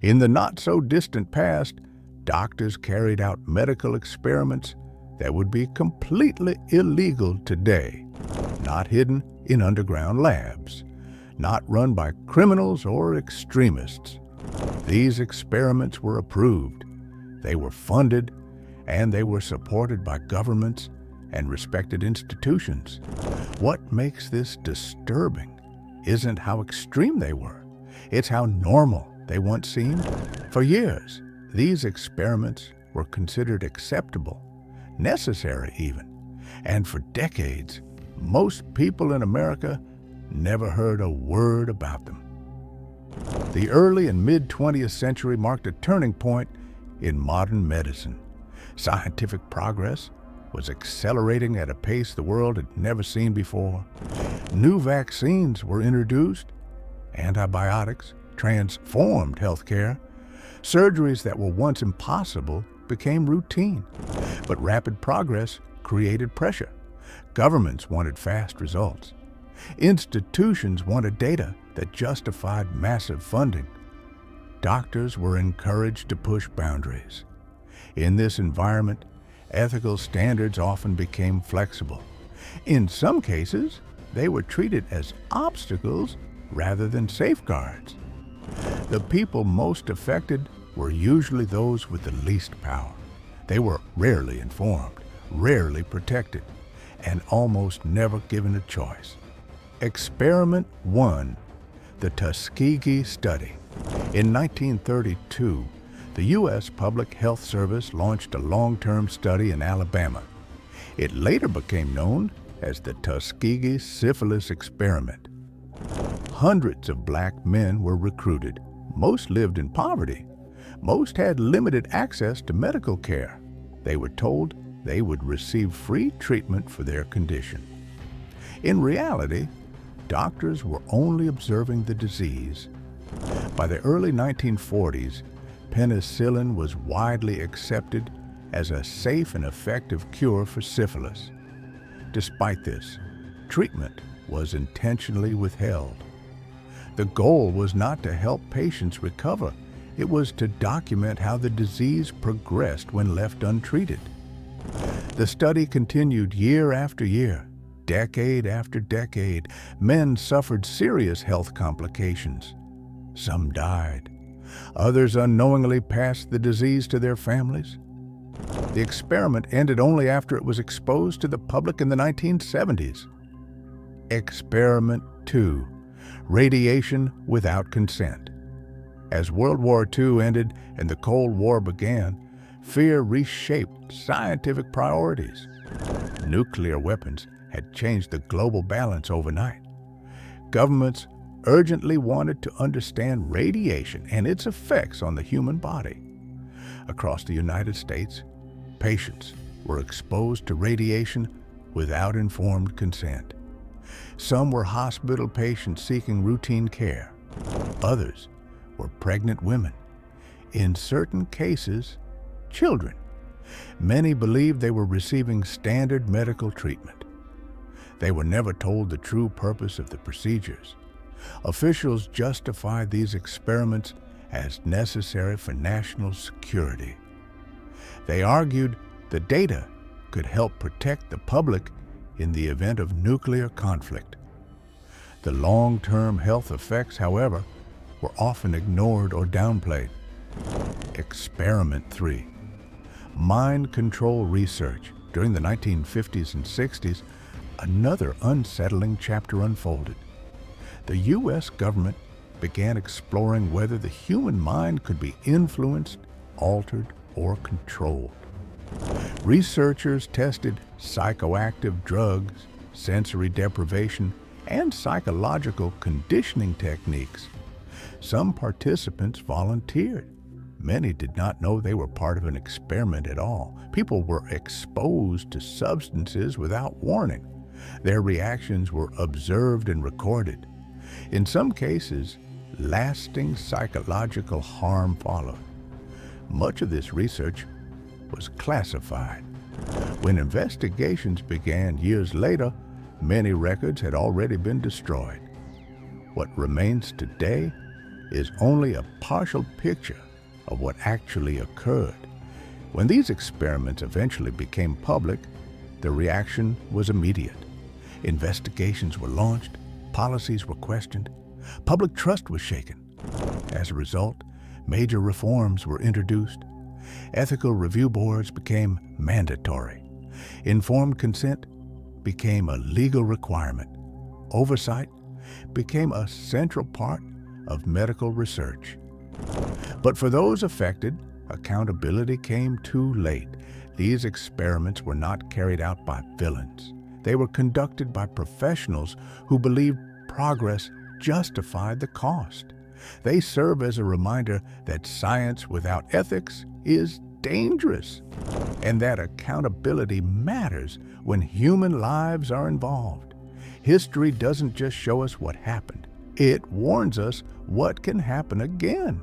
In the not-so-distant past, doctors carried out medical experiments that would be completely illegal today, not hidden in underground labs, not run by criminals or extremists. These experiments were approved, they were funded, and they were supported by governments and respected institutions. What makes this disturbing isn't how extreme they were, it's how normal they once seemed. For years, these experiments were considered acceptable, necessary even, and for decades, most people in America never heard a word about them. The early and mid-20th century marked a turning point in modern medicine. Scientific progress was accelerating at a pace the world had never seen before. New vaccines were introduced, antibiotics transformed healthcare, surgeries that were once impossible became routine. But rapid progress created pressure. Governments wanted fast results. Institutions wanted data that justified massive funding. Doctors were encouraged to push boundaries. In this environment, ethical standards often became flexible. In some cases, they were treated as obstacles rather than safeguards. The people most affected were usually those with the least power. They were rarely informed, rarely protected, and almost never given a choice. Experiment 1, the Tuskegee Study. In 1932, the U.S. Public Health Service launched a long-term study in Alabama. It later became known as the Tuskegee Syphilis Experiment. Hundreds of black men were recruited. Most lived in poverty. Most had limited access to medical care. They were told they would receive free treatment for their condition. In reality, doctors were only observing the disease. By the early 1940s, penicillin was widely accepted as a safe and effective cure for syphilis. Despite this, treatment was intentionally withheld. The goal was not to help patients recover, it was to document how the disease progressed when left untreated. The study continued year after year, decade after decade. Men suffered serious health complications. Some died. Others unknowingly passed the disease to their families. The experiment ended only after it was exposed to the public in the 1970s. Experiment 2, radiation without consent. As World War II ended and the Cold War began, fear reshaped scientific priorities. Nuclear weapons had changed the global balance overnight. Governments urgently wanted to understand radiation and its effects on the human body. Across the United States, patients were exposed to radiation without informed consent. Some were hospital patients seeking routine care. Others were pregnant women. In certain cases, children. Many believed they were receiving standard medical treatment. They were never told the true purpose of the procedures. Officials justified these experiments as necessary for national security. They argued the data could help protect the public in the event of nuclear conflict. The long-term health effects, however, were often ignored or downplayed. Experiment 3. Mind control research. During the 1950s and 60s, another unsettling chapter unfolded. The U.S. government began exploring whether the human mind could be influenced, altered, or controlled. Researchers tested psychoactive drugs, sensory deprivation, and psychological conditioning techniques. Some participants volunteered. Many did not know they were part of an experiment at all. People were exposed to substances without warning. Their reactions were observed and recorded. In some cases, lasting psychological harm followed. Much of this research was classified. When investigations began years later, many records had already been destroyed. What remains today is only a partial picture of what actually occurred. When these experiments eventually became public, the reaction was immediate. Investigations were launched, policies were questioned, public trust was shaken. As a result, major reforms were introduced. Ethical review boards became mandatory. Informed consent became a legal requirement. Oversight became a central part of medical research. But for those affected, accountability came too late. These experiments were not carried out by villains. They were conducted by professionals who believed progress justified the cost. They serve as a reminder that science without ethics is dangerous, and that accountability matters when human lives are involved. History doesn't just show us what happened, it warns us what can happen again.